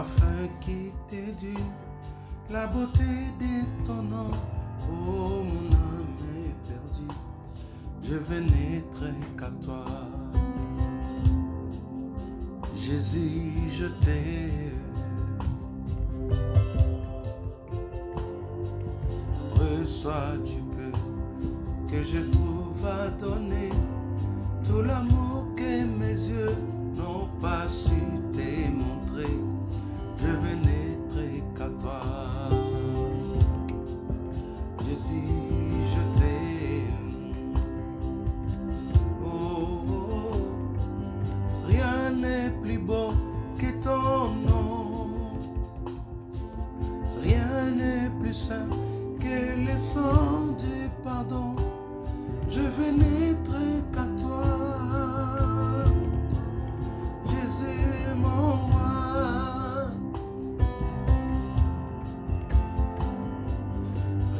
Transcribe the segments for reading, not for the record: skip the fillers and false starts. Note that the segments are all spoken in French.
parfum qui t'édule, la beauté de ton nom. Oh, mon âme est perdue, je veux n'être qu'à toi. Jésus, je t'aime. Reçois du peu que je trouve à donner, tout l'amour que mes yeux n'ont pas su démontrer. Je veux n'être qu'à toi. Jésus, je t'aime. Oh, oh, rien n'est plus beau que ton nom. Rien n'est plus saint que le sang du pardon. Je veux n'être qu'à toi. Jésus, mon roi.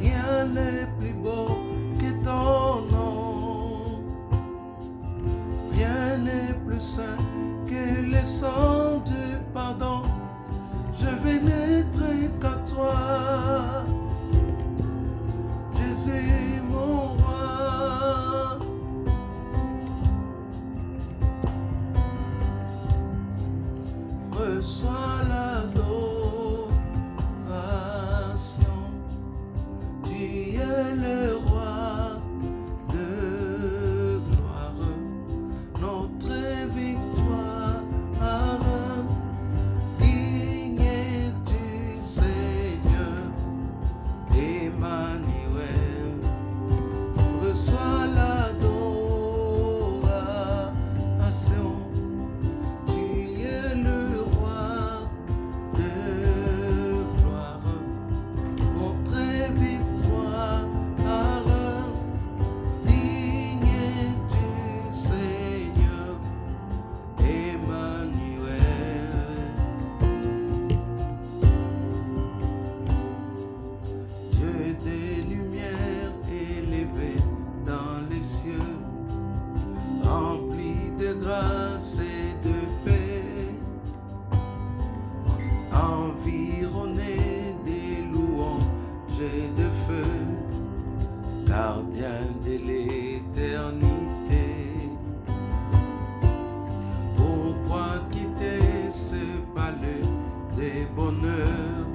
Rien n'est plus beau que ton nom. Rien n'est plus saint que le sang du pardon. Je veux n'être qu'à toi. Jésus, mon roi. Reçois l'adoration. Tu es le roi de gloire, notre victoire. Digne du Seigneur, Emmanuel. Reçois l'adoration. Tu es le roi de gloire, notre victoire. Digne du Seigneur, Emmanuel. Dieu des lumières élevé dans les cieux, rempli de grâce et de paix, environné des louanges et de feu, gardien de l'éternité. Pourquoi quitter ce palais des bonheurs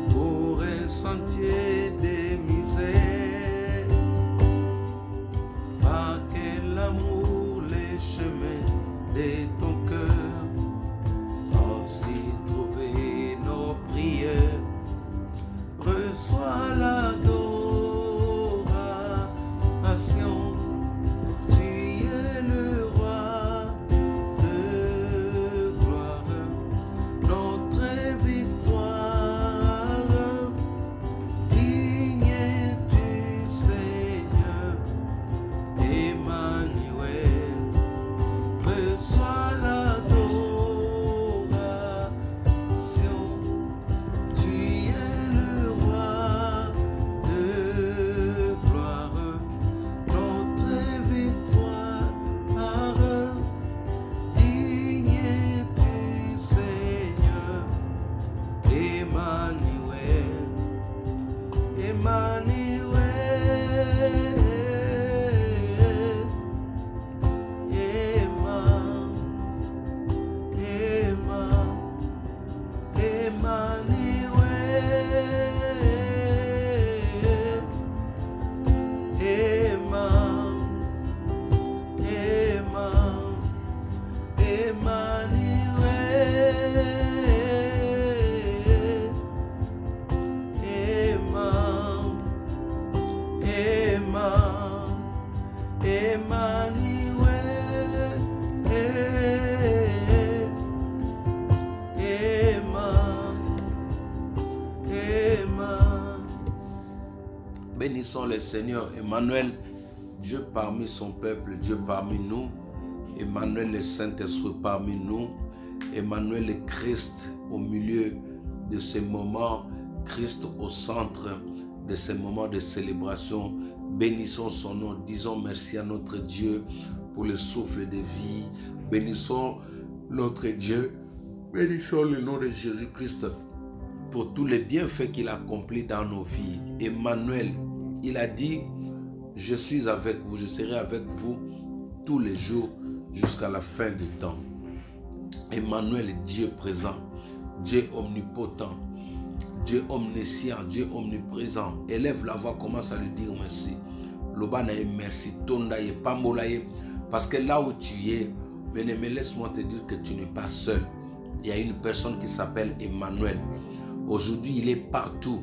pour un sentier des misères? Par quel amour les chemins de ton cœur, aussi trouver nos prières. Reçois l'adoration. Tu es le roi de gloire, notre victoire. Digne du Seigneur, Emmanuel. Reçois l'adoration. Tu es le roi de gloire, notre victoire. Digne du Seigneur, Emmanuel. Emmanuel. Bénissons le Seigneur, Emmanuel, Dieu parmi son peuple, Dieu parmi nous, Emmanuel le Saint-Esprit parmi nous, Emmanuel le Christ au milieu de ces moments, Christ au centre de ces moments de célébration. Bénissons son nom, disons merci à notre Dieu pour le souffle de vie. Bénissons notre Dieu Bénissons le nom de Jésus-Christ pour tous les bienfaits qu'il accomplit dans nos vies. Emmanuel, il a dit, je suis avec vous, je serai avec vous tous les jours jusqu'à la fin du temps. Emmanuel est Dieu présent, Dieu omnipotent, Dieu omniscient, Dieu omniprésent. Élève la voix, commence à lui dire merci. Lobanaye, merci. Tondaye, Pambolaye. Parce que là où tu es, bien-aimé, laisse-moi te dire que tu n'es pas seul. Il y a une personne qui s'appelle Emmanuel. Aujourd'hui, il est partout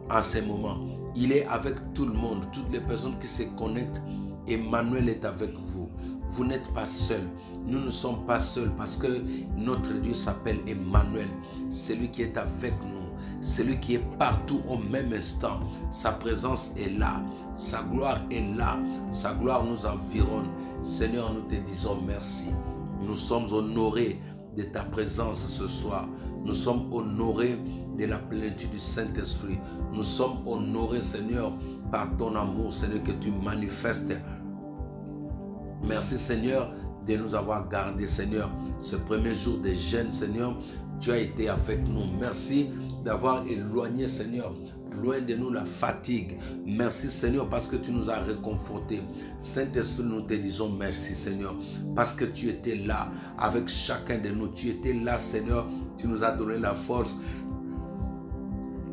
en ces moments. Il est avec tout le monde, toutes les personnes qui se connectent. Emmanuel est avec vous. Vous n'êtes pas seul. Nous ne sommes pas seuls parce que notre Dieu s'appelle Emmanuel. Celui qui est avec nous, celui qui est partout au même instant. Sa présence est là, sa gloire est là, sa gloire nous environne. Seigneur, nous te disons merci. Nous sommes honorés de ta présence ce soir. Nous sommes honorés de la plénitude du Saint-Esprit. Nous sommes honorés, Seigneur, par ton amour, Seigneur, que tu manifestes. Merci, Seigneur, de nous avoir gardés, Seigneur. Ce premier jour des jeûnes, Seigneur, tu as été avec nous. Merci d'avoir éloigné, Seigneur, loin de nous la fatigue. Merci, Seigneur, parce que tu nous as réconfortés. Saint-Esprit, nous te disons merci, Seigneur, parce que tu étais là avec chacun de nous. Tu étais là, Seigneur. Tu nous as donné la force.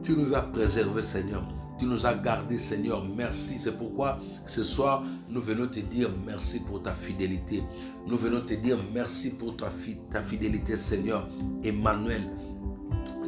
Tu nous as préservés, Seigneur. Tu nous as gardés, Seigneur. Merci. C'est pourquoi ce soir, nous venons te dire merci pour ta fidélité. Nous venons te dire merci pour ta fidélité, Seigneur. Emmanuel,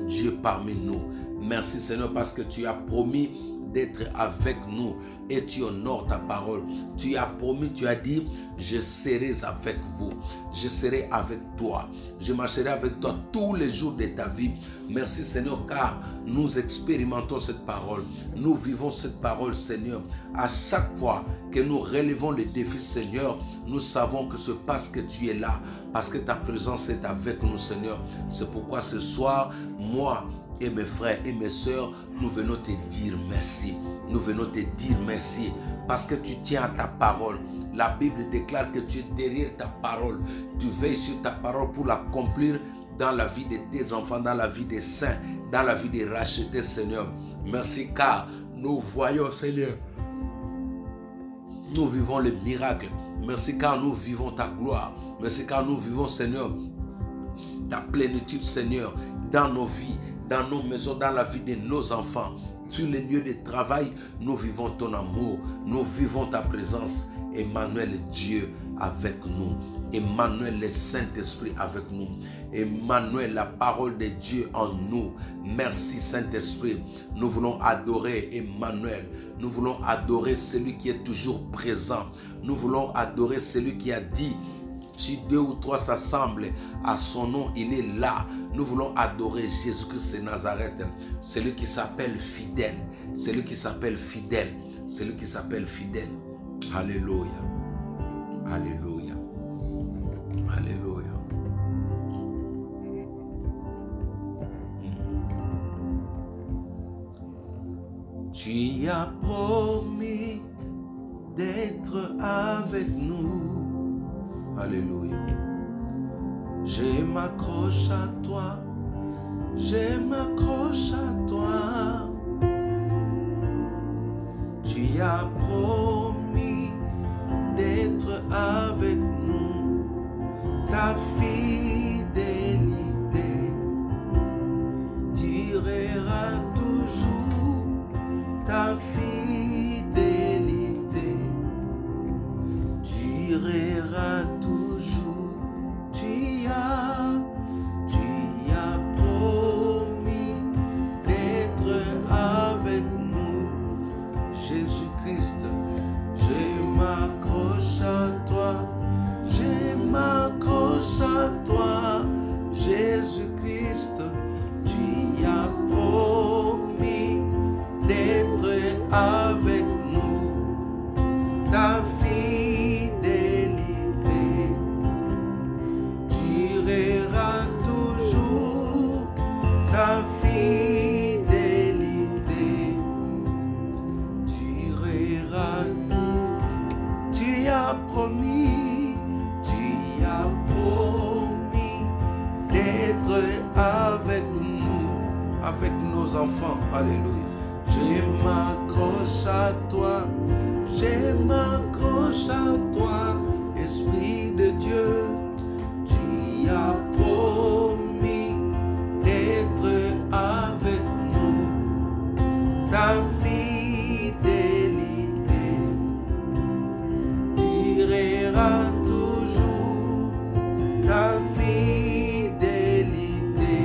Dieu parmi nous. Merci, Seigneur, parce que tu as promis d'être avec nous et tu honores ta parole. Tu as promis, tu as dit, je serai avec vous. Je serai avec toi. Je marcherai avec toi tous les jours de ta vie. Merci, Seigneur, car nous expérimentons cette parole. Nous vivons cette parole, Seigneur. À chaque fois que nous relevons les défis, Seigneur, nous savons que c'est parce que tu es là, parce que ta présence est avec nous, Seigneur. C'est pourquoi ce soir, moi et mes frères et mes sœurs, nous venons te dire merci. Nous venons te dire merci parce que tu tiens à ta parole. La Bible déclare que tu es derrière ta parole. Tu veilles sur ta parole pour l'accomplir dans la vie de tes enfants, dans la vie des saints, dans la vie des rachetés, Seigneur. Merci car nous voyons, Seigneur. Nous vivons les miracles. Merci car nous vivons ta gloire. Merci car nous vivons, Seigneur, ta plénitude, Seigneur, dans nos vies, dans nos maisons, dans la vie de nos enfants. Sur les lieux de travail, nous vivons ton amour, nous vivons ta présence. Emmanuel, Dieu avec nous. Emmanuel, le Saint-Esprit avec nous. Emmanuel, la parole de Dieu en nous. Merci, Saint-Esprit. Nous voulons adorer Emmanuel. Nous voulons adorer celui qui est toujours présent. Nous voulons adorer celui qui a dit, si 2 ou 3 s'assemblent à son nom, il est là. Nous voulons adorer Jésus-Christ de Nazareth, celui qui s'appelle fidèle, celui qui s'appelle fidèle, celui qui s'appelle fidèle. Alléluia, alléluia, alléluia. Tu as promis d'être avec nous. Alléluia. Je m'accroche à toi, je m'accroche à toi. Tu as promis d'être avec nous, ta fidélité durera toujours, ta fidélité durera toujours. Tu as promis d'être avec nous, Jésus-Christ. Je m'accroche à toi, je m'accroche à toi, Jésus-Christ. Tu as promis d'être avec nous, ta fidélité durera toujours, ta fidélité durera. Tu as promis enfants. Alléluia. Je m'accroche à toi, je m'accroche à toi, Esprit de Dieu. Tu as promis d'être avec nous. Ta fidélité durera toujours. Ta fidélité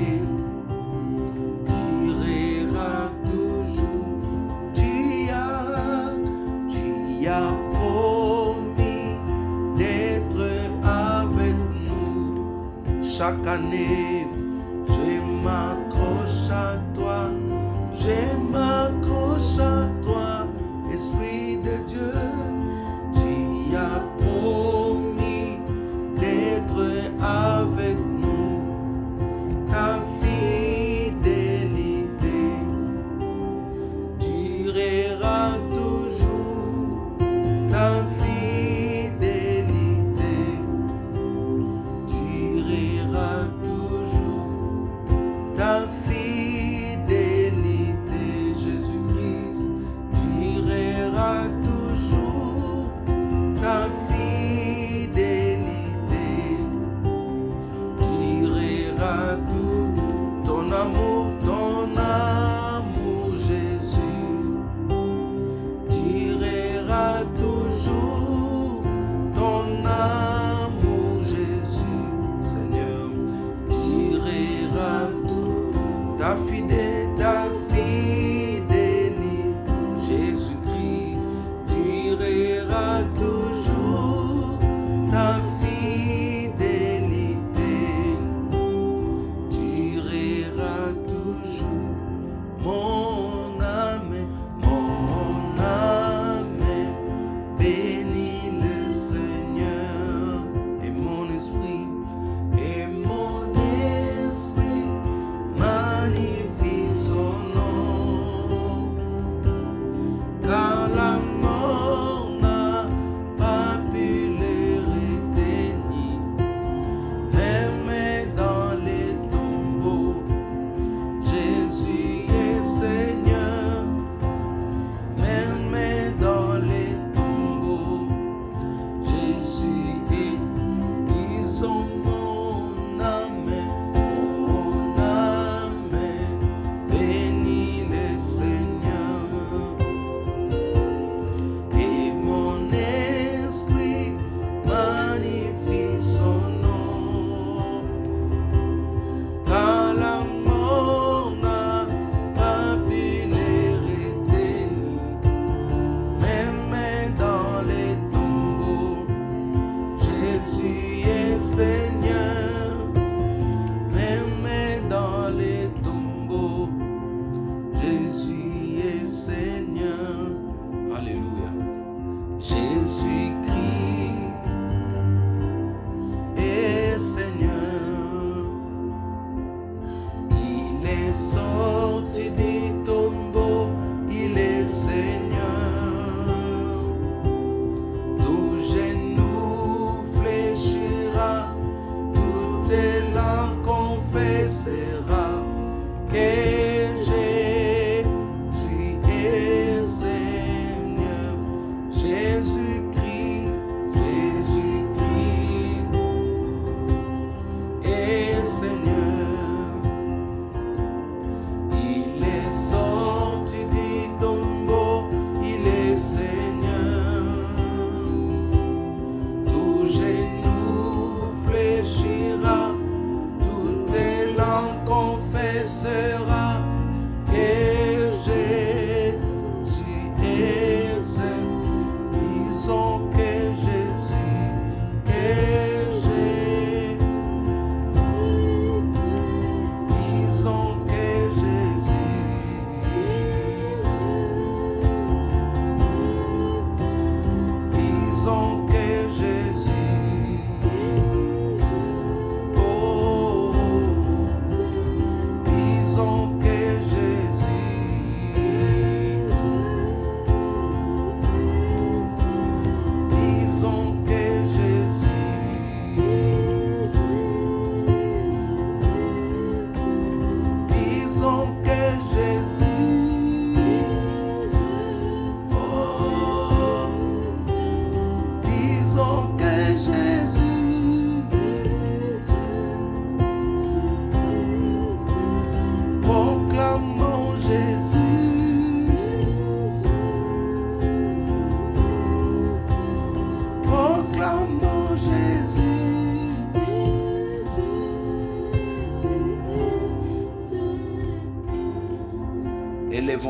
durera toujours. Tu as promis d'être avec nous. Chaque année, je m'accroche à toi, je m'accroche à toi, Esprit de Dieu. Tu as promis d'être avec nous. Ta fidélité durera toujours. Ta fidélité durera toujours. Ta fidélité, Jésus-Christ, durera toujours.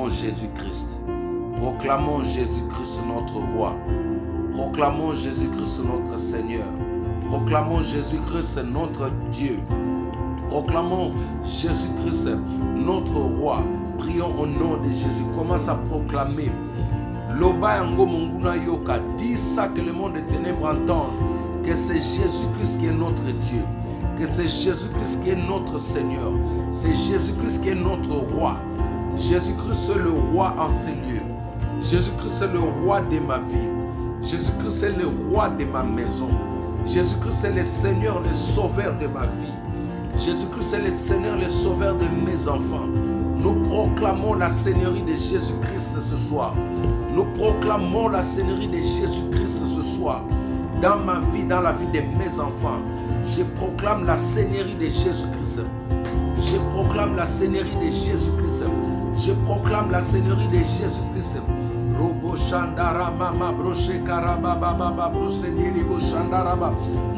Proclamons Jésus-Christ. Proclamons Jésus-Christ notre roi. Proclamons Jésus-Christ notre Seigneur. Proclamons Jésus-Christ notre Dieu. Proclamons Jésus-Christ notre roi. Prions au nom de Jésus. Commence à proclamer. Loba yango monguna yoka. Dis ça que le monde des ténèbres entende. Que c'est Jésus-Christ qui est notre Dieu. Que c'est Jésus-Christ qui est notre Seigneur. C'est Jésus-Christ qui est notre roi. Jésus-Christ est le roi en ces lieux. Jésus-Christ est le roi de ma vie. Jésus-Christ est le roi de ma maison. Jésus-Christ est le Seigneur, le sauveur de ma vie. Jésus-Christ est le Seigneur, le sauveur de mes enfants. Nous proclamons la Seigneurie de Jésus-Christ ce soir. Nous proclamons la Seigneurie de Jésus-Christ ce soir. Dans ma vie, dans la vie de mes enfants, je proclame la Seigneurie de Jésus-Christ. Je proclame la Seigneurie de Jésus-Christ. Je proclame la Seigneurie de Jésus-Christ.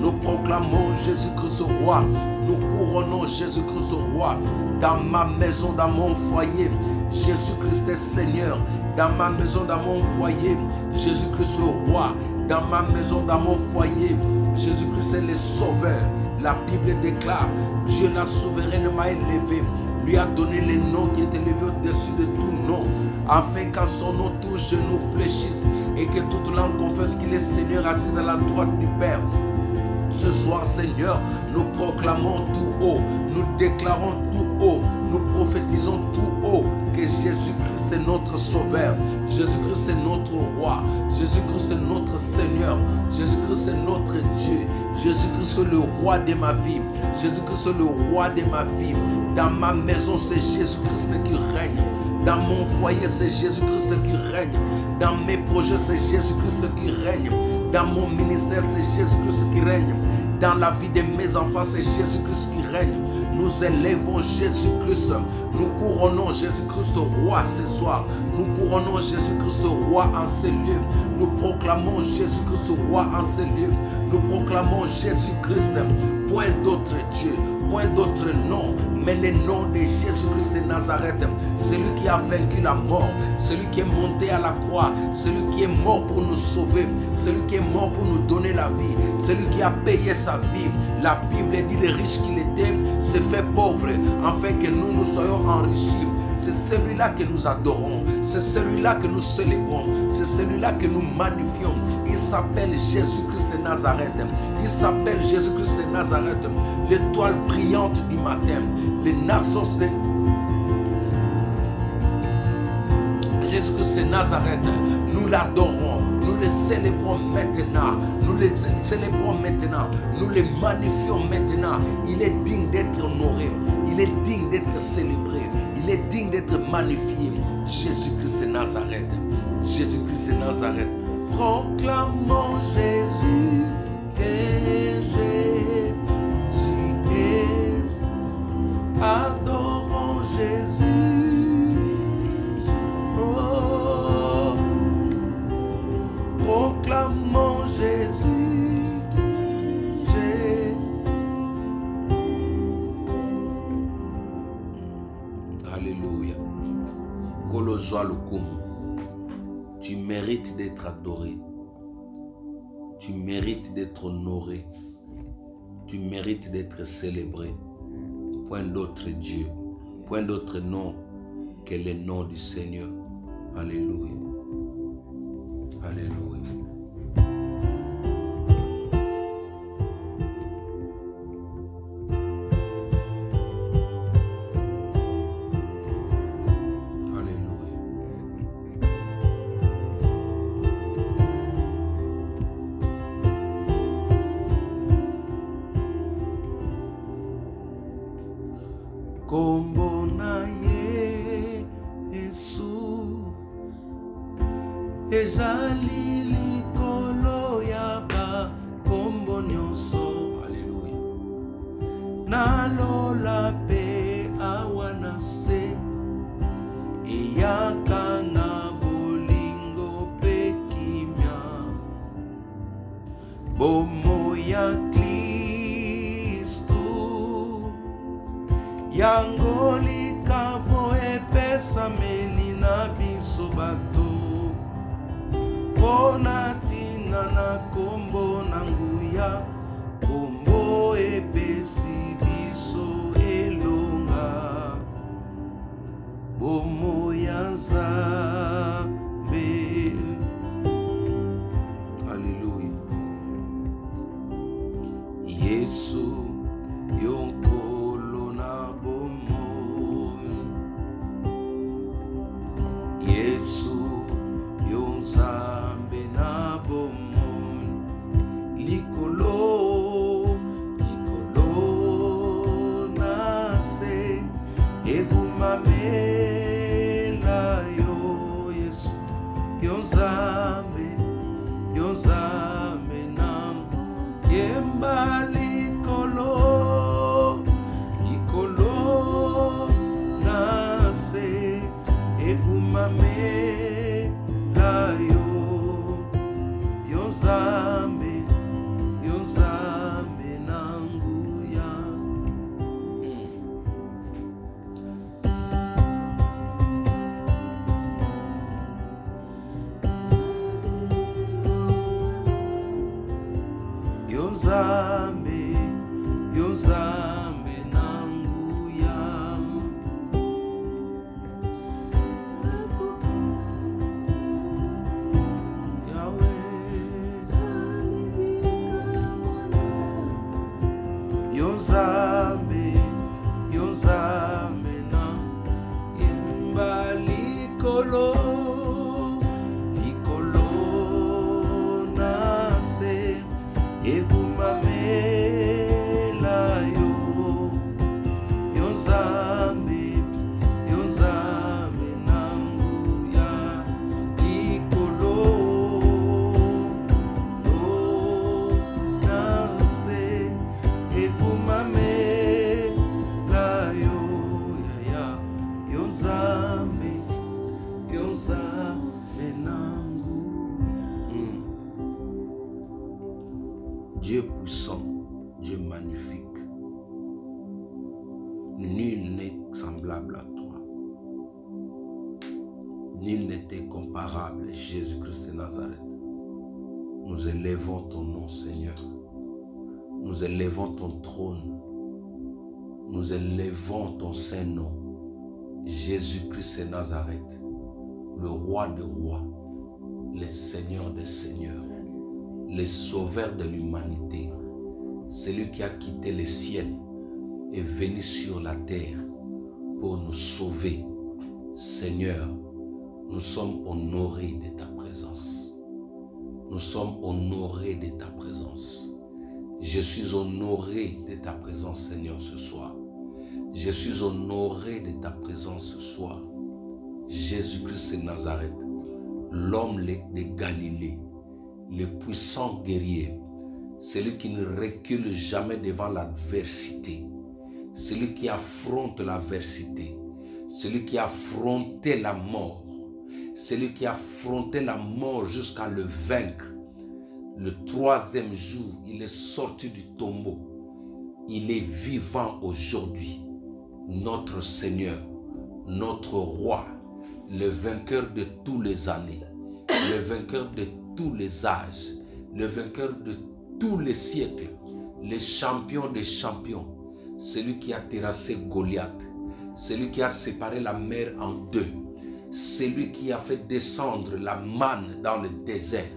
Nous proclamons Jésus-Christ roi. Nous couronnons Jésus-Christ roi. Dans ma maison, dans mon foyer, Jésus-Christ est Seigneur. Dans ma maison, dans mon foyer, Jésus-Christ roi. Dans ma maison, dans mon foyer, Jésus-Christ est le sauveur. La Bible déclare, Dieu l'a souverainement élevé, lui a donné le nom qui est élevé au-dessus de tout nom, afin qu'en son nom tous genoux fléchissent et que toute langue confesse qu'il est Seigneur assis à la droite du Père. Ce soir, Seigneur, nous proclamons tout haut, nous déclarons tout haut, nous prophétisons tout haut que Jésus-Christ est notre sauveur, Jésus-Christ est notre roi, Jésus-Christ est notre Seigneur, Jésus-Christ est notre Dieu, Jésus-Christ est le roi de ma vie, Jésus-Christ est le roi de ma vie. Dans ma maison, c'est Jésus-Christ qui règne. Dans mon foyer, c'est Jésus-Christ qui règne. Dans mes projets, c'est Jésus-Christ qui règne. Dans mon ministère, c'est Jésus-Christ qui règne. Dans la vie de mes enfants, c'est Jésus-Christ qui règne. Nous élevons Jésus-Christ. Nous couronnons Jésus-Christ roi ce soir. Nous couronnons Jésus-Christ roi en ces lieux. Nous proclamons Jésus-Christ roi en ces lieux. Nous proclamons Jésus-Christ. Point d'autre Dieu, point d'autre nom, mais le nom de Jésus-Christ de Nazareth. Celui qui a vaincu la mort, celui qui est monté à la croix, celui qui est mort pour nous sauver, celui qui est mort pour nous donner la vie, celui qui a payé sa vie. La Bible dit le riche qu'il était s'est fait pauvre afin que nous soyons enrichis. C'est celui-là que nous adorons, c'est celui-là que nous célébrons, c'est celui-là que nous magnifions. Il s'appelle Jésus-Christ de Nazareth. Il s'appelle Jésus-Christ de Nazareth, l'étoile brillante du matin, les narcisses de Jésus-Christ de Nazareth. Nous l'adorons, nous le célébrons maintenant, nous le célébrons maintenant, nous le magnifions maintenant. Il est digne d'être honoré, il est digne d'être célébré, il est digne d'être magnifié. Jésus-Christ de Nazareth, Jésus-Christ de Nazareth. Proclamons Jésus, que Jésus est. Adorons Jésus. Oh, proclamons Jésus. Alléluia. Kolozoa Lukumu. Tu mérites d'être adoré. Tu mérites d'être honoré. Tu mérites d'être célébré. Point d'autre Dieu, point d'autre nom que le nom du Seigneur. Alléluia. Alléluia. Kombo na Yesu ezali likolo ya ba kombo nyonso. Alléluia. Nalola pe awana se eyaka na bolingo pe kimia bomo ya yango likabo epesa melina bato pona tina na kombo na nguya kombo epesi biso elonga bomo ya Nzambe. Alléluia. Yesu yonkolo na bomo, Yesu yonzambe na bomo, likolo na se egumamela yo. Yesu yonzambe nam yemba likolo na se egumamela yo. Yonzambe nanguya. Yonzambe nanguya. Yonzambe na yemba likolo na se egumamela yo. Yonzambe nanguya likolo na se egumamela yo. Yonzambe nanguya. Dieu puissant, Dieu magnifique, nul n'est semblable à toi, nul n'était comparable. Jésus-Christ de Nazareth, nous élevons ton nom, Seigneur, nous élevons ton trône, nous élevons ton Saint-Nom, Jésus-Christ de Nazareth, le roi des rois, le Seigneur des seigneurs, le sauveur de l'humanité, celui qui a quitté le ciel et venu sur la terre pour nous sauver. Seigneur, nous sommes honorés de ta présence. Nous sommes honorés de ta présence. Je suis honoré de ta présence, Seigneur, ce soir. Je suis honoré de ta présence ce soir. Jésus-Christ de Nazareth, l'homme de Galilée, le puissant guerrier, celui qui ne recule jamais devant l'adversité, celui qui affronte l'adversité, celui qui a affronté la mort, celui qui a affronté la mort jusqu'à le vaincre. Le troisième jour, il est sorti du tombeau. Il est vivant aujourd'hui. Notre Seigneur, notre Roi, le vainqueur de tous les années, le vainqueur de tous les âges, le vainqueur de tous les siècles, le champion des champions, celui qui a terrassé Goliath, celui qui a séparé la mer en deux, celui qui a fait descendre la manne dans le désert,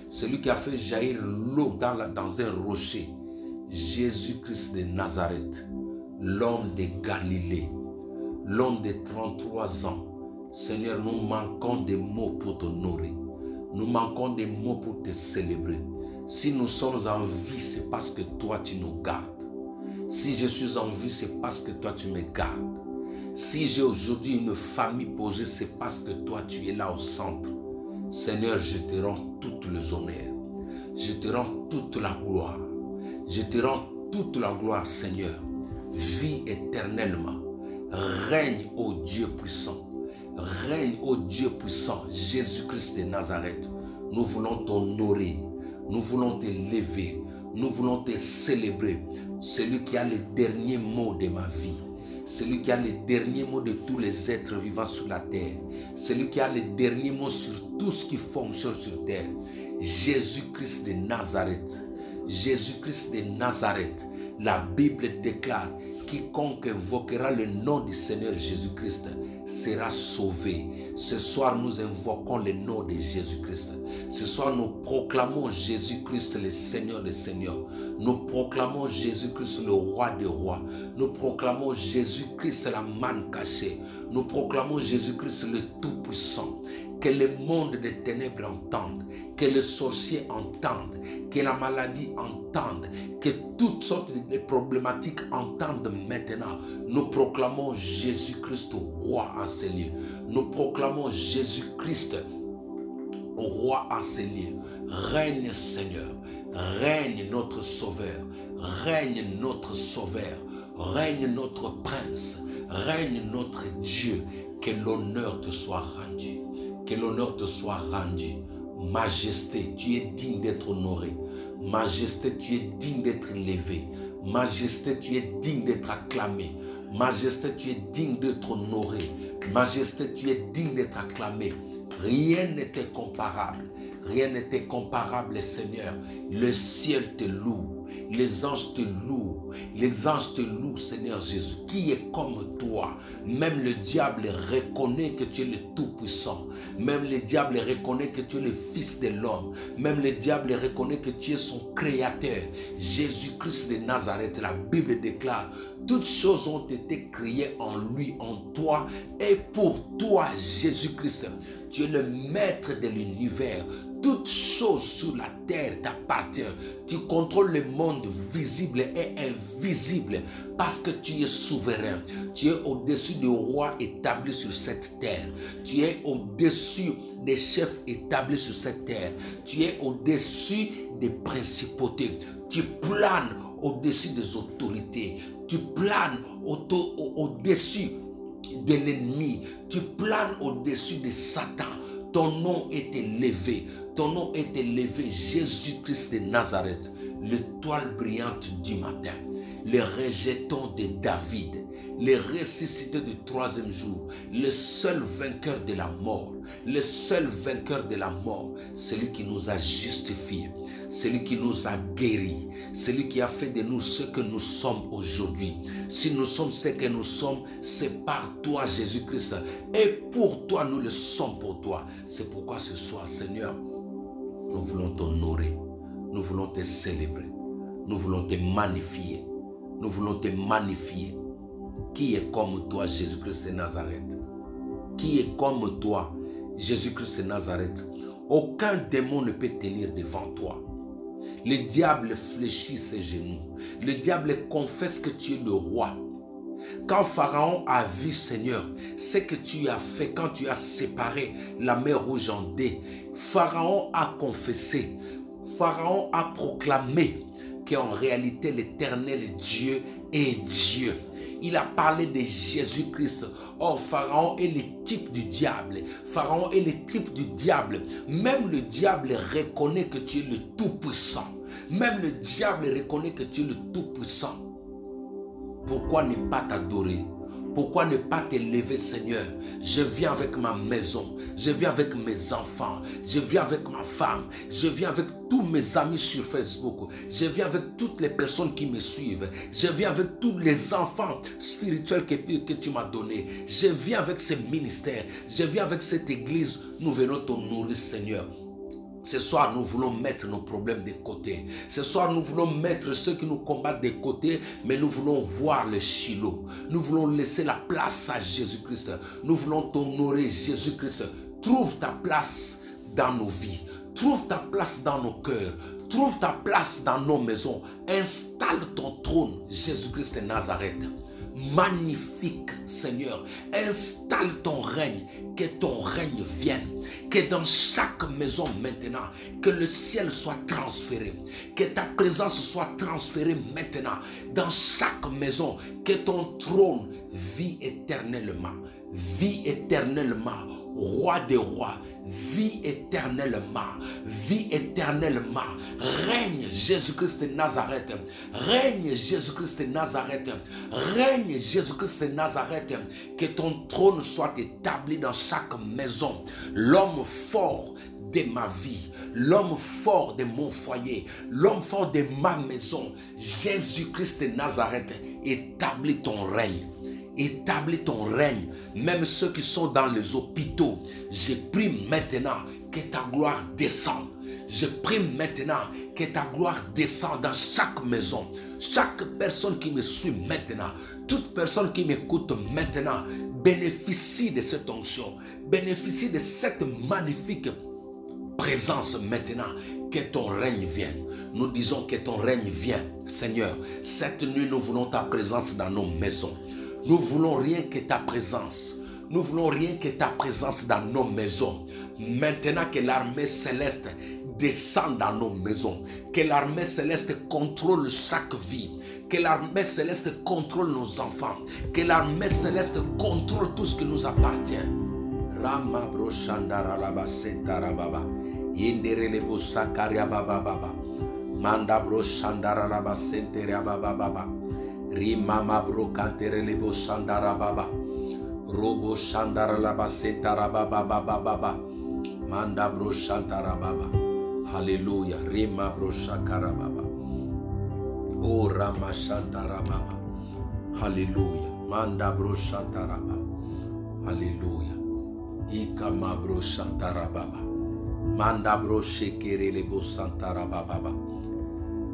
celui qui a fait jaillir l'eau dans un rocher, Jésus-Christ de Nazareth, l'homme de Galilée, l'homme de 33 ans. Seigneur, nous manquons des mots pour t'honorer. Nous manquons des mots pour te célébrer. Si nous sommes en vie, c'est parce que toi, tu nous gardes. Si je suis en vie, c'est parce que toi, tu me gardes. Si j'ai aujourd'hui une famille posée, c'est parce que toi, tu es là au centre. Seigneur, je te rends toutes les honneurs. Je te rends toute la gloire. Je te rends toute la gloire, Seigneur. Vis éternellement. Règne, ô Dieu puissant. Règne, ô Dieu puissant, Jésus-Christ de Nazareth. Nous voulons t'honorer, nous voulons t'élever, nous voulons te célébrer. Celui qui a le dernier mot de ma vie, celui qui a les derniers mots de tous les êtres vivants sur la terre, celui qui a les derniers mots sur tout ce qui fonctionne sur terre. Jésus-Christ de Nazareth. Jésus-Christ de Nazareth. La Bible déclare: quiconque invoquera le nom du Seigneur Jésus-Christ sera sauvé. Ce soir, nous invoquons le nom de Jésus-Christ. Ce soir, nous proclamons Jésus-Christ le Seigneur des Seigneurs. Nous proclamons Jésus-Christ le Roi des Rois. Nous proclamons Jésus-Christ la manne cachée. Nous proclamons Jésus-Christ le Tout-Puissant. Que le monde des ténèbres entende, que les sorciers entendent, que la maladie entende, que toutes sortes de problématiques entendent maintenant. Nous proclamons Jésus-Christ roi en ces lieux. Nous proclamons Jésus-Christ roi en ces lieux. Règne Seigneur, règne notre Sauveur, règne notre Sauveur, règne notre Prince, règne notre Dieu. Que l'honneur te soit rendu. Que l'honneur te soit rendu. Majesté, tu es digne d'être honoré. Majesté, tu es digne d'être élevé. Majesté, tu es digne d'être acclamé. Majesté, tu es digne d'être honoré. Majesté, tu es digne d'être acclamé. Rien n'était comparable. Rien n'était comparable, Seigneur. Le ciel te loue. Les anges te louent. Les anges te louent, Seigneur Jésus. Qui est comme toi? Même le diable reconnaît que tu es le Tout-Puissant. Même le diable reconnaît que tu es le Fils de l'homme. Même le diable reconnaît que tu es son Créateur. Jésus-Christ de Nazareth, la Bible déclare: toutes choses ont été créées en lui, en toi et pour toi, Jésus-Christ. Tu es le maître de l'univers. Toutes choses sur la terre t'appartiennent. Tu contrôles le monde visible et invisible parce que tu es souverain. Tu es au-dessus des rois établis sur cette terre. Tu es au-dessus des chefs établis sur cette terre. Tu es au-dessus des principautés. Tu planes au-dessus des autorités. Tu planes au-dessus de l'ennemi. Tu planes au-dessus de Satan. Ton nom est élevé. Ton nom est élevé, Jésus-Christ de Nazareth, l'étoile brillante du matin, le rejeton de David, le ressuscité du troisième jour, le seul vainqueur de la mort, le seul vainqueur de la mort, celui qui nous a justifiés, celui qui nous a guéris, celui qui a fait de nous ce que nous sommes aujourd'hui. Si nous sommes ce que nous sommes, c'est par toi, Jésus-Christ, et pour toi, nous le sommes pour toi. C'est pourquoi ce soir, Seigneur, nous voulons t'honorer, nous voulons te célébrer, nous voulons te magnifier, nous voulons te magnifier. Qui est comme toi, Jésus-Christ de Nazareth? Qui est comme toi, Jésus-Christ de Nazareth? Aucun démon ne peut tenir devant toi. Le diable fléchit ses genoux. Le diable confesse que tu es le roi. Quand Pharaon a vu, Seigneur, ce que tu as fait quand tu as séparé la mer Rouge en deux, Pharaon a confessé, Pharaon a proclamé qu'en réalité l'Éternel Dieu est Dieu. Il a parlé de Jésus-Christ. Or, Pharaon est le type du diable. Pharaon est le type du diable. Même le diable reconnaît que tu es le Tout-Puissant. Même le diable reconnaît que tu es le Tout-Puissant. Pourquoi ne pas t'adorer? Pourquoi ne pas t'élever, Seigneur? Je viens avec ma maison, je viens avec mes enfants, je viens avec ma femme, je viens avec tous mes amis sur Facebook, je viens avec toutes les personnes qui me suivent, je viens avec tous les enfants spirituels que tu m'as donnés, je viens avec ce ministère, je viens avec cette église. Nous venons t'honorer, Seigneur. Ce soir, nous voulons mettre nos problèmes de côté. Ce soir, nous voulons mettre ceux qui nous combattent de côté, mais nous voulons voir le Shiloh. Nous voulons laisser la place à Jésus-Christ. Nous voulons t'honorer, Jésus-Christ. Trouve ta place dans nos vies. Trouve ta place dans nos cœurs. Trouve ta place dans nos maisons. Installe ton trône, Jésus-Christ de Nazareth. Magnifique, Seigneur. Installe ton règne. Que ton règne vienne. Que dans chaque maison maintenant, que le ciel soit transféré. Que ta présence soit transférée maintenant. Dans chaque maison, que ton trône vit éternellement. Vit éternellement roi des rois, vie éternellement, vie éternellement. Règne Jésus-Christ de Nazareth, règne Jésus-Christ de Nazareth, règne Jésus-Christ de Nazareth, que ton trône soit établi dans chaque maison. L'homme fort de ma vie, l'homme fort de mon foyer, l'homme fort de ma maison, Jésus-Christ de Nazareth, établis ton règne. Établis ton règne. Même ceux qui sont dans les hôpitaux, je prie maintenant que ta gloire descende. Je prie maintenant que ta gloire descende dans chaque maison. Chaque personne qui me suit maintenant, toute personne qui m'écoute maintenant, bénéficie de cette onction, bénéficie de cette magnifique présence maintenant. Que ton règne vienne. Nous disons que ton règne vienne. Seigneur, cette nuit nous voulons ta présence dans nos maisons. Nous voulons rien que ta présence. Nous voulons rien que ta présence dans nos maisons. Maintenant que l'armée céleste descend dans nos maisons. Que l'armée céleste contrôle chaque vie. Que l'armée céleste contrôle nos enfants. Que l'armée céleste contrôle tout ce qui nous appartient. Rama bro shandara laba setara baba. Yendere lebo sakaria baba baba. Manda bro shandara laba senteria baba baba. Rimama bro kantere lebo shandara baba. Robo shandara laba setara baba baba baba. Manda bro shantara baba. Hallelujah. Rima bro shakara baba. Oh Rama shantara baba. Hallelujah. Manda bro shantara baba. Hallelujah. Ikama bro shantara baba. Manda bro shekere lebo santara baba.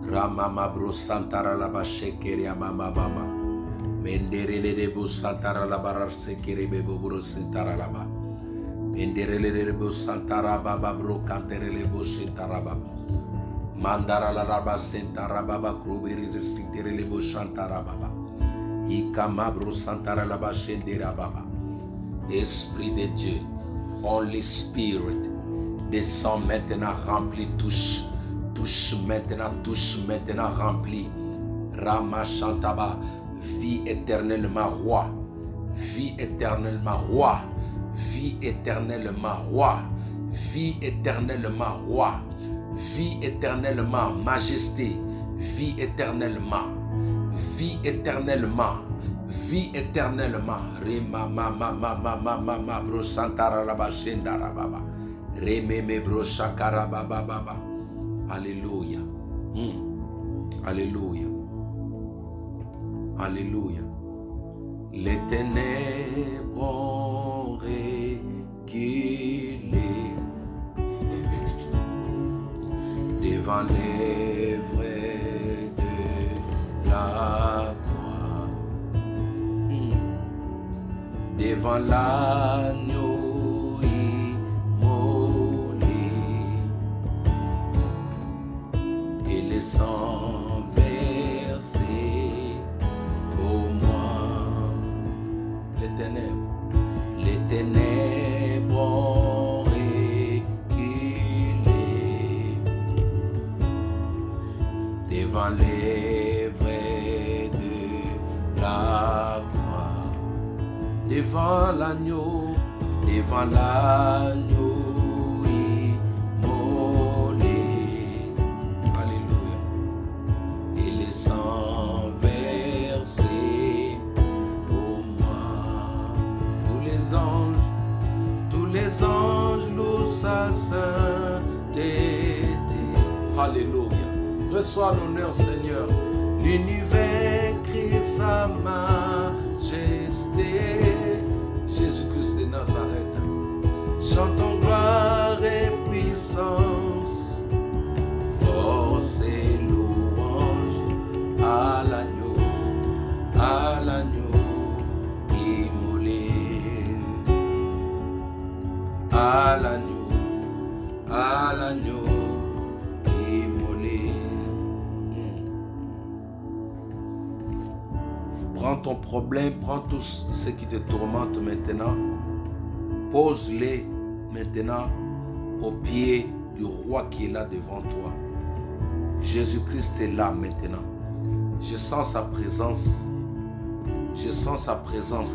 Rama bro santara laba shekere mama mama. Mendere lebo santara laba shekere bebo bro santara laba. Mendere lebo santara baba bro kantere lebo santara baba. Mandara laba santara baba krubere sitere lebo santara baba. Ikama bro santara laba shendera baba. Esprit de Dieu, Holy Spirit, descend maintenant, rempli, touche maintenant, rempli. Rama Shantaba, vie éternellement roi, vie éternellement roi, vie éternellement roi, vie éternellement roi, vie éternellement majesté, vie éternellement, vie éternellement. Vie éternellement. Rema mama mama mama mama bro santara laba shendara baba. Rememe bro shakara baba baba. Alléluia. Alléluia. Alléluia. Les ténèbres ont reculé devant les vrais de la devant l'agneau immolé et le sang versé pour moi. Les ténèbres ont reculé devant les vrais de la devant l'agneau immolé. Alléluia. Et le sang versé pour moi. Tous les anges louent sa sainteté. Alléluia. Reçois l'honneur, Seigneur. L'univers crie sa majesté. Jésus-Christ de Nazareth, chantons gloire et puissance, force et louange à l'agneau immolé, à l'agneau immolé. Prends ton problème, prends tout ce qui te tourmente maintenant. Pose-les maintenant au pied du roi qui est là devant toi. Jésus-Christ est là maintenant. Je sens sa présence. Je sens sa présence.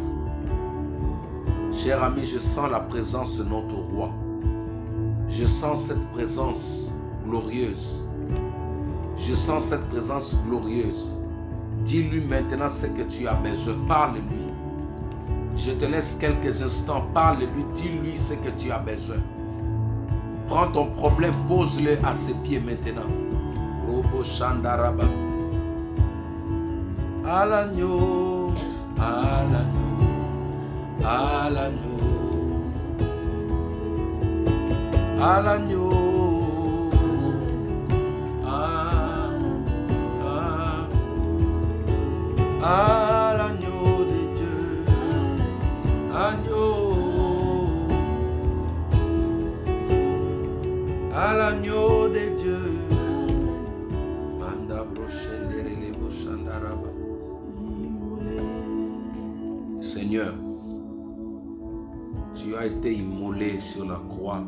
Cher ami, je sens la présence de notre roi. Je sens cette présence glorieuse. Je sens cette présence glorieuse. Dis-lui maintenant ce que tu as besoin. Parle-lui. Je te laisse quelques instants. Parle-lui. Dis-lui ce que tu as besoin. Prends ton problème. Pose-le à ses pieds maintenant. Robo Shandaraba. À l'agneau. À l'agneau. À l'agneau. À l'agneau. À l'agneau de Dieu, agneau, à l'agneau de Dieu. Manda brochendere le bochandaraba. Seigneur, tu as été immolé sur la croix.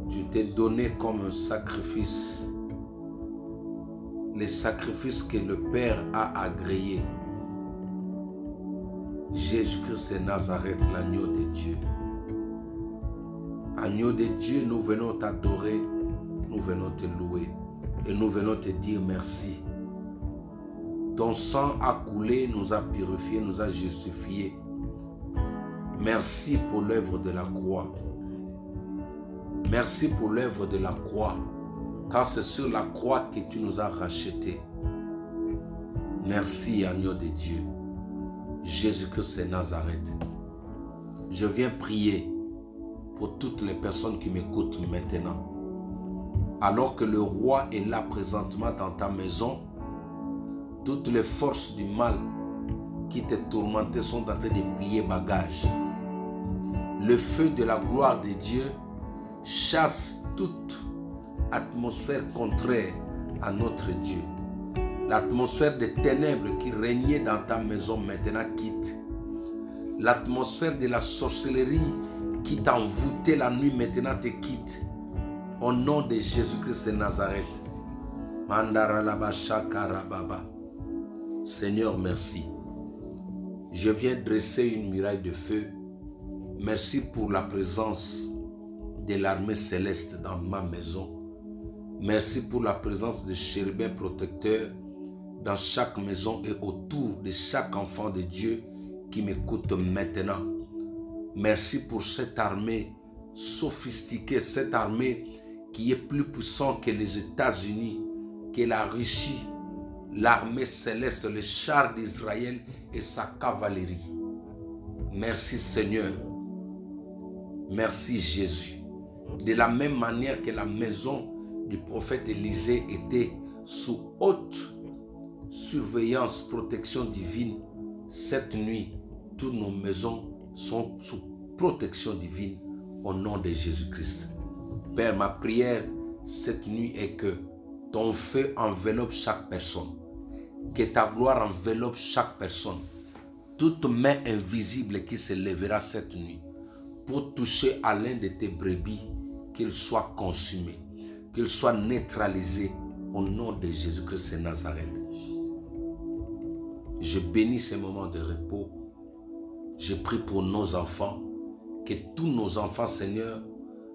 Tu t'es donné comme un sacrifice. Les sacrifices que le Père a agréés. Jésus-Christ de Nazareth, l'agneau de Dieu. Agneau de Dieu, nous venons t'adorer, nous venons te louer et nous venons te dire merci. Ton sang a coulé, nous a purifiés, nous a justifiés. Merci pour l'œuvre de la croix. Merci pour l'œuvre de la croix. Car c'est sur la croix que tu nous as rachetés. Merci, agneau de Dieu. Jésus-Christ de Nazareth. Je viens prier pour toutes les personnes qui m'écoutent maintenant. Alors que le roi est là présentement dans ta maison, toutes les forces du mal qui te tourmentaient sont en train de plier bagage. Le feu de la gloire de Dieu chasse toute atmosphère contraire à notre Dieu. L'atmosphère des ténèbres qui régnait dans ta maison maintenant quitte. L'atmosphère de la sorcellerie qui t'a envoûté la nuit maintenant te quitte. Au nom de Jésus-Christ de Nazareth. Seigneur, merci. Je viens dresser une muraille de feu. Merci pour la présence de l'armée céleste dans ma maison. Merci pour la présence de chérubins protecteurs dans chaque maison et autour de chaque enfant de Dieu qui m'écoute maintenant. Merci pour cette armée sophistiquée, cette armée qui est plus puissante que les États-Unis, que la Russie, l'armée céleste, les chars d'Israël et sa cavalerie. Merci Seigneur. Merci Jésus. De la même manière que la maison du prophète Élisée était sous haute surveillance, protection divine, cette nuit, toutes nos maisons sont sous protection divine au nom de Jésus-Christ. Père, ma prière cette nuit est que ton feu enveloppe chaque personne, que ta gloire enveloppe chaque personne, toute main invisible qui se lèvera cette nuit pour toucher à l'un de tes brebis, qu'il soit consumé, qu'il soit neutralisé au nom de Jésus-Christ de Nazareth. Je bénis ces moments de repos. Je prie pour nos enfants, que tous nos enfants, Seigneur,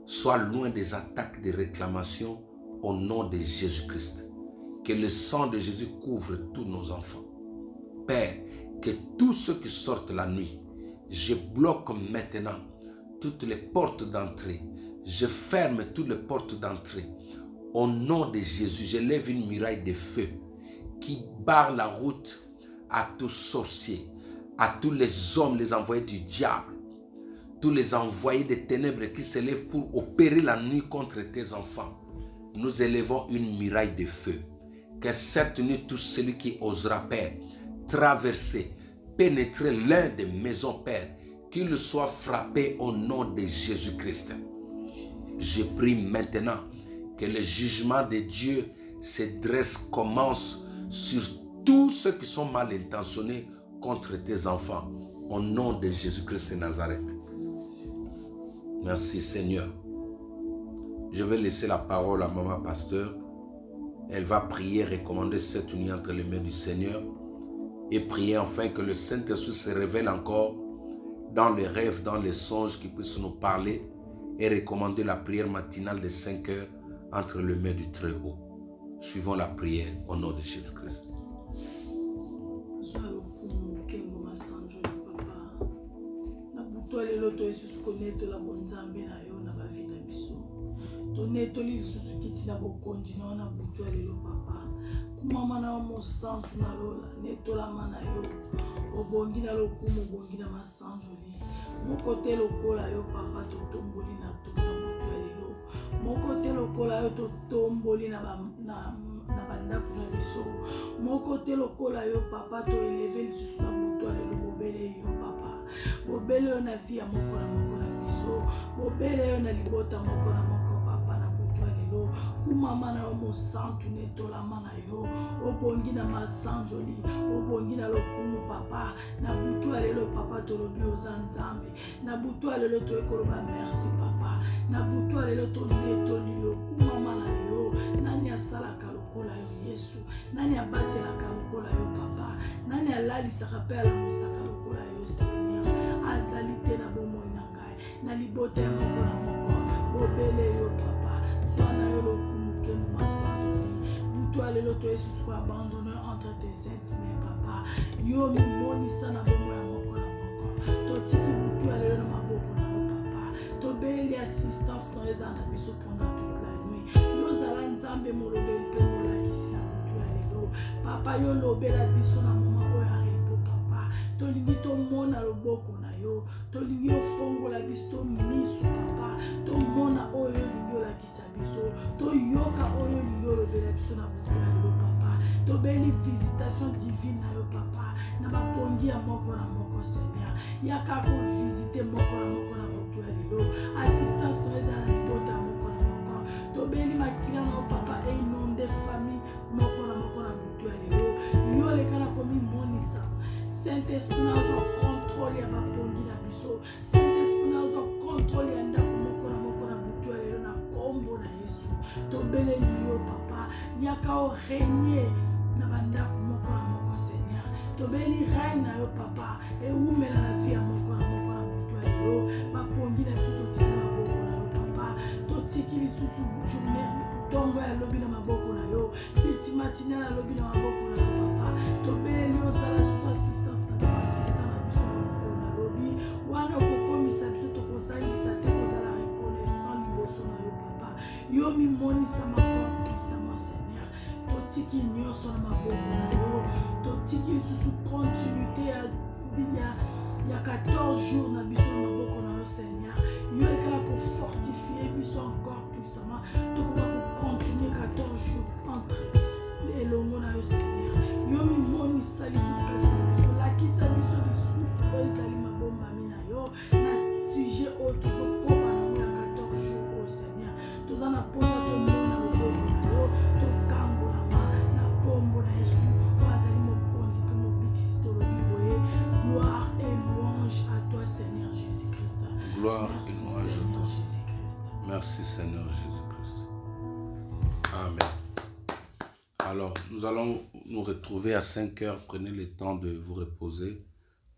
soient loin des attaques, des réclamations au nom de Jésus-Christ. Que le sang de Jésus couvre tous nos enfants. Père, que tous ceux qui sortent la nuit, je bloque maintenant toutes les portes d'entrée. Je ferme toutes les portes d'entrée. Au nom de Jésus, je lève une muraille de feu qui barre la route à tous sorciers, à tous les hommes, les envoyés du diable, tous les envoyés des ténèbres qui se lèvent pour opérer la nuit contre tes enfants. Nous élevons une muraille de feu. Que cette nuit, tout celui qui osera, Père, traverser, pénétrer l'un des maisons, Père, qu'il soit frappé au nom de Jésus-Christ. Je prie maintenant que le jugement de Dieu se dresse, commence sur tous ceux qui sont mal intentionnés contre tes enfants. Au nom de Jésus-Christ de Nazareth. Merci Seigneur. Je vais laisser la parole à Maman Pasteur. Elle va prier, recommander cette nuit entre les mains du Seigneur et prier enfin que le Saint-Esprit se révèle encore dans les rêves, dans les songes, qui puisse nous parler et recommander la prière matinale de 5 heures entre les mains du Très-Haut. Suivons la prière au nom de Jésus-Christ. tonetoli lisusu kiti na bokonzi na wana butu ya lelo papa kumama na mosantu na lola netolama na yo obongi na lokumu obongi na masanjoli moko te lokola yo papa totomboli na butu ya lelo moko te lokola yo totomboli na bandako na biso moko te lokola yo papa toeleve lisusu na butu ya lelo bobele yo papa bobele yo na vi ya moko na biso bobele yo na libota moko na moko kumama na yo mosantu netolama na yo obongi na masanjoli obongi na lokumu papa na butu ya lelo papa tolobi oza nzambe na butu ya lelo toyekoloba merci papa na butu ya lelo tonetoli yo kumama na yo nani asalaka lokola yo Yesu nani abatelaka lokola yo papa nani alalisaka mpe alamusaka lokola yo Seigneur azali te na bomoi na ngai na libota ya moko na moko bobele yo papa zwana yo lokumu kemu masanjoli butu ya lelo toyesusu abandonne entre tes saintes mains papa yo mimonisa na bomoi ya moko na moko totiki butu ya lelo na maboko na yo papa tobeleli assistance na eza na biso pendant toute la nuit yo zala nzambe molobeli mpe molakisi na butu ya lelo papa yo lobela biso na moma oyo ya repo papa tolingi tomona loboko na yo tolingi ofongola biso tomisu papa tomona oyo olingi olakisa biso toyoka oyo olingi olobela biso na butu ya lelo papa tobeli visitation divine na yo papa na bapongi ya moko na moko Seigneur yaka kovisite moko na moko na butu ya lelo assistance na eza na libota ya moko na moko tobeli makila na yo papa einonde famille moko na moko na butu ya lelo yo leka na komimonisa Saint-Esprit nazwa contrôle ya bapongi na biso Saint-Esprit nazwa contrôle ya ndako moko na moko na butu ya lelo na kombo na Yesu tobeleli yo papa yaka o régner na bandako moko na moko Seigneur tobeli règne na yo papa eumela na vie ya moko na moko na butu ya lelo bapongi na biso totiki na maboko na yo papa totiki lisusu journée ntongo ya lobi na maboko na yo kilti matinal ya lobi na maboko na yo papa tobeleli ozala susu assistance na biso assistant na biso na moko na lobi wana okokomisa biso tokozangisa te kozala reconnaissant liboso na yo papa yo mimonisa makolo puissama Seigneur totiki nyonso na maboko na yo totiki lisusu continuité ya 14 jours na biso na maboko na yo Seigneur yo lekala kofortifie biso encore puissamment tokoka kocontinue 14 jours entre elongo na yo Seigneur yo mimonisa lisusu kati na biso lakisa biso lisusu oyo ezali mabombami na yo na sujet oyo tozokoma nango ya 14 jours oyo Seigneur toza na posa tomona loboko na yo tokangolama na kombo na Yesu oyo azali mokonzi mpe mobikisi tolobi boye gloire et louange à toi Seigneur Jésus-Christ. Gloire et louange à toi Jésus-Christ. Merci Seigneur Jésus-Christ. Amen. Alors, nous allons nous retrouver à 5 heures. Prenez le temps de vous reposer.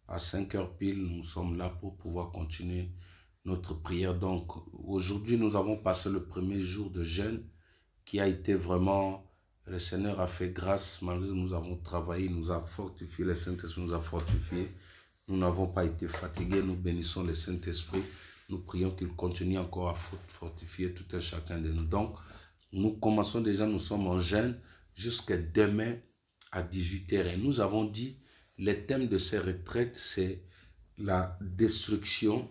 À 5 heures pile, nous sommes là pour pouvoir continuer notre prière. Donc, aujourd'hui, nous avons passé le premier jour de jeûne qui a été vraiment... Le Seigneur a fait grâce, malgré que nous avons travaillé, il nous a fortifié, le Saint-Esprit nous a fortifiés. Nous n'avons pas été fatigués, nous bénissons le Saint-Esprit. Nous prions qu'il continue encore à fortifier tout un chacun de nous. Donc, nous commençons déjà, nous sommes en jeûne jusqu'à demain à 18h. Et nous avons dit, le thème de ces retraites, c'est la destruction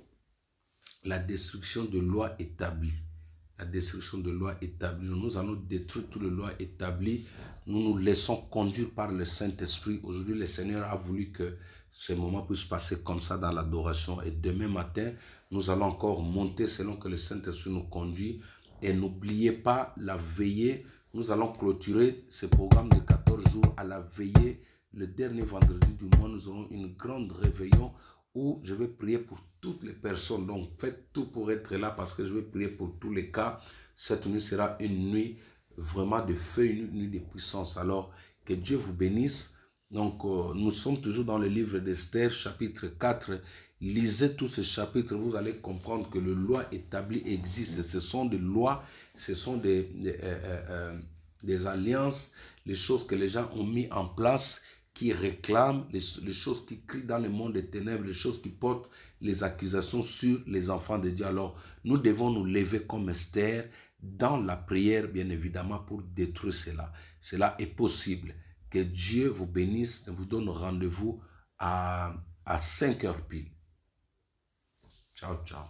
de lois établies. La destruction de lois établies. Nous allons détruire toutes les lois établies. Nous nous laissons conduire par le Saint-Esprit. Aujourd'hui, le Seigneur a voulu que ce moment puisse passer comme ça dans l'adoration. Et demain matin, nous allons encore monter selon que le Saint-Esprit nous conduit. Et n'oubliez pas la veillée. Nous allons clôturer ce programme de 14 jours à la veillée. Le dernier vendredi du mois, nous aurons une grande réveillon où je vais prier pour toutes les personnes. Donc, faites tout pour être là parce que je vais prier pour tous les cas. Cette nuit sera une nuit vraiment de feu, une nuit de puissance. Alors, que Dieu vous bénisse. Donc, nous sommes toujours dans le livre d'Esther, chapitre 4. Lisez tous ces chapitres, vous allez comprendre que les lois établies existent. Ce sont des lois, ce sont des alliances, les choses que les gens ont mis en place, qui réclament, les choses qui crient dans le monde des ténèbres, les choses qui portent les accusations sur les enfants de Dieu. Alors, nous devons nous lever comme Esther dans la prière, bien évidemment, pour détruire cela. Cela est possible. Que Dieu vous bénisse et vous donne rendez-vous à 5 heures pile. Ciao, ciao.